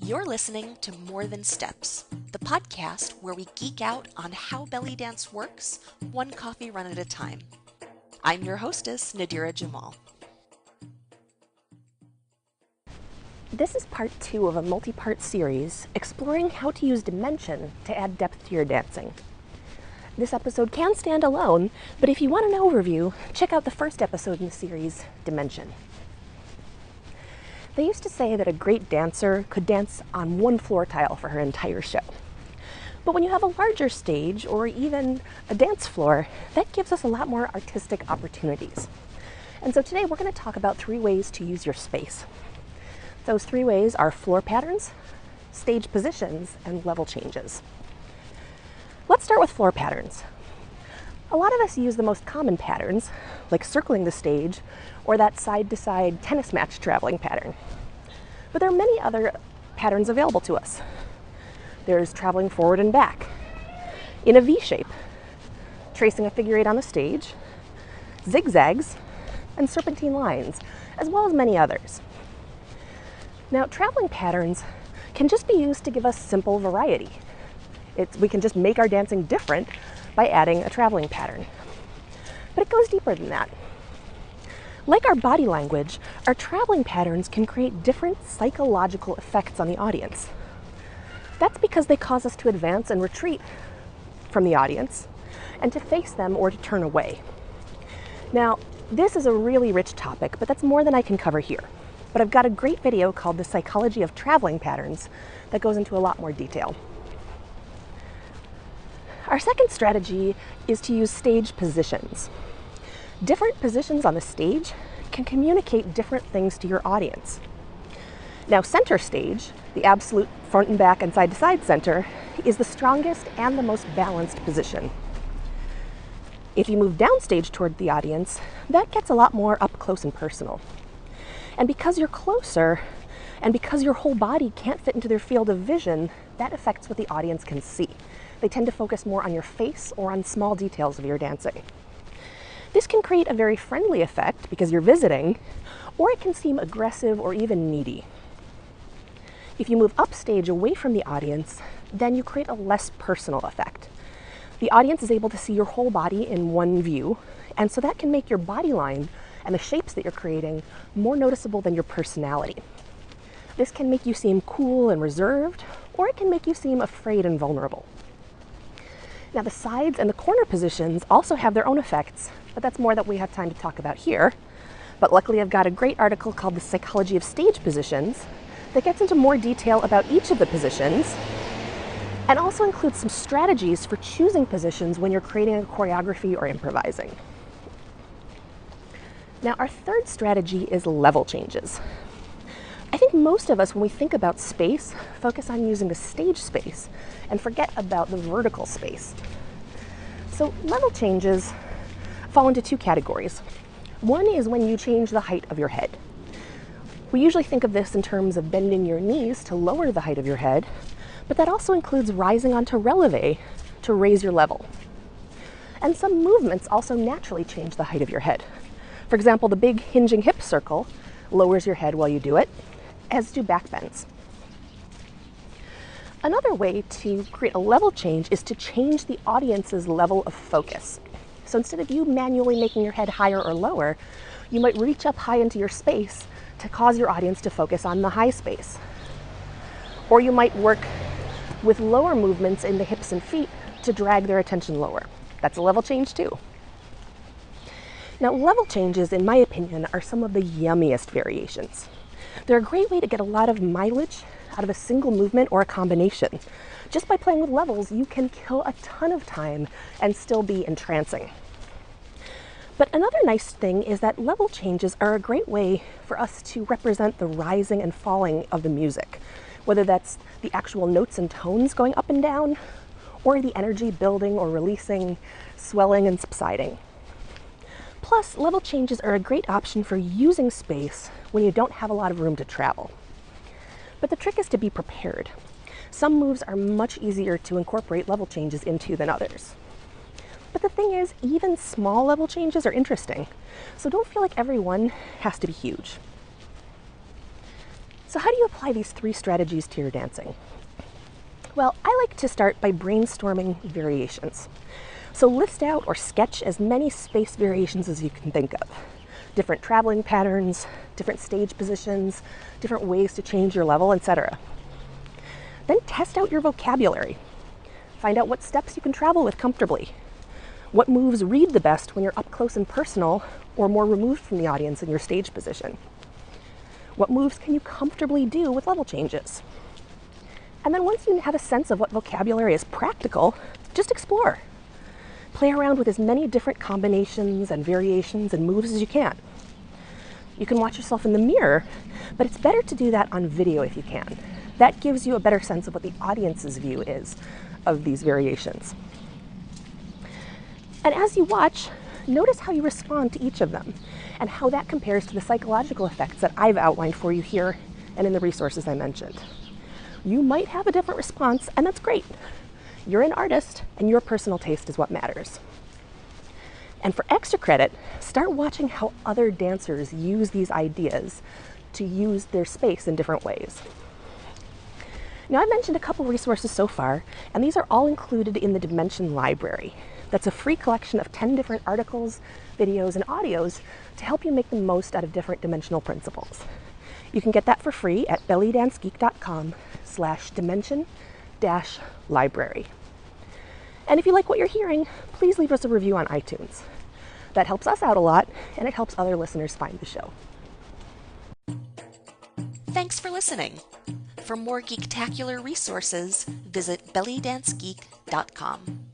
You're listening to More Than Steps, the podcast where we geek out on how belly dance works, one coffee run at a time. I'm your hostess, Nadira Jamal. This is part 2 of a multi-part series exploring how to use dimension to add depth to your dancing. This episode can stand alone, but if you want an overview, check out the first episode in the series, Dimension. They used to say that a great dancer could dance on one floor tile for her entire show. But when you have a larger stage or even a dance floor, that gives us a lot more artistic opportunities. And so today we're going to talk about 3 ways to use your space. Those 3 ways are floor patterns, stage positions, and level changes. Let's start with floor patterns. A lot of us use the most common patterns, like circling the stage or that side-to-side tennis match traveling pattern. But there are many other patterns available to us. There's traveling forward and back, in a V shape, tracing a figure 8 on the stage, zigzags, and serpentine lines, as well as many others. Now, traveling patterns can just be used to give us simple variety. We can just make our dancing different by adding a traveling pattern. But it goes deeper than that. Like our body language, our traveling patterns can create different psychological effects on the audience. That's because they cause us to advance and retreat from the audience, and to face them or to turn away. Now, this is a really rich topic, but that's more than I can cover here. But I've got a great video called The Psychology of Traveling Patterns that goes into a lot more detail. Our second strategy is to use stage positions. Different positions on the stage can communicate different things to your audience. Now, center stage, the absolute front and back and side-to-side center, is the strongest and the most balanced position. If you move downstage toward the audience, that gets a lot more up close and personal. And because you're closer, and because your whole body can't fit into their field of vision, that affects what the audience can see. They tend to focus more on your face or on small details of your dancing. This can create a very friendly effect because you're visiting, or it can seem aggressive or even needy. If you move upstage away from the audience, then you create a less personal effect. The audience is able to see your whole body in one view, and so that can make your body line and the shapes that you're creating more noticeable than your personality. This can make you seem cool and reserved, or it can make you seem afraid and vulnerable. Now, the sides and the corner positions also have their own effects, but that's more than we have time to talk about here. But luckily, I've got a great article called The Psychology of Stage Positions that gets into more detail about each of the positions and also includes some strategies for choosing positions when you're creating a choreography or improvising. Now, our third strategy is level changes. I think most of us, when we think about space, focus on using the stage space and forget about the vertical space. So level changes fall into 2 categories. One is when you change the height of your head. We usually think of this in terms of bending your knees to lower the height of your head, but that also includes rising onto releve to raise your level. And some movements also naturally change the height of your head. For example, the big hinging hip circle lowers your head while you do it, as do back bends. Another way to create a level change is to change the audience's level of focus. So instead of you manually making your head higher or lower, you might reach up high into your space to cause your audience to focus on the high space. Or you might work with lower movements in the hips and feet to drag their attention lower. That's a level change too. Now, level changes, in my opinion, are some of the yummiest variations. They're a great way to get a lot of mileage out of a single movement or a combination. Just by playing with levels, you can kill a ton of time and still be entrancing. But another nice thing is that level changes are a great way for us to represent the rising and falling of the music, whether that's the actual notes and tones going up and down, or the energy building or releasing, swelling and subsiding. Plus, level changes are a great option for using space when you don't have a lot of room to travel. But the trick is to be prepared. Some moves are much easier to incorporate level changes into than others. But the thing is, even small level changes are interesting, so don't feel like every one has to be huge. So how do you apply these 3 strategies to your dancing? Well, I like to start by brainstorming variations. So list out or sketch as many space variations as you can think of. Different traveling patterns, different stage positions, different ways to change your level, etc. Then test out your vocabulary. Find out what steps you can travel with comfortably. What moves read the best when you're up close and personal or more removed from the audience in your stage position. What moves can you comfortably do with level changes? And then once you have a sense of what vocabulary is practical, just explore. Play around with as many different combinations and variations and moves as you can. You can watch yourself in the mirror, but it's better to do that on video if you can. That gives you a better sense of what the audience's view is of these variations. And as you watch, notice how you respond to each of them and how that compares to the psychological effects that I've outlined for you here and in the resources I mentioned. You might have a different response, and that's great. You're an artist, and your personal taste is what matters. And for extra credit, start watching how other dancers use these ideas to use their space in different ways. Now, I've mentioned a couple resources so far, and these are all included in the Dimension Library. That's a free collection of 10 different articles, videos, and audios to help you make the most out of different dimensional principles. You can get that for free at bellydancegeek.com/dimension-library. And if you like what you're hearing, please leave us a review on iTunes. That helps us out a lot, and it helps other listeners find the show. Thanks for listening. For more geektacular resources, visit bellydancegeek.com.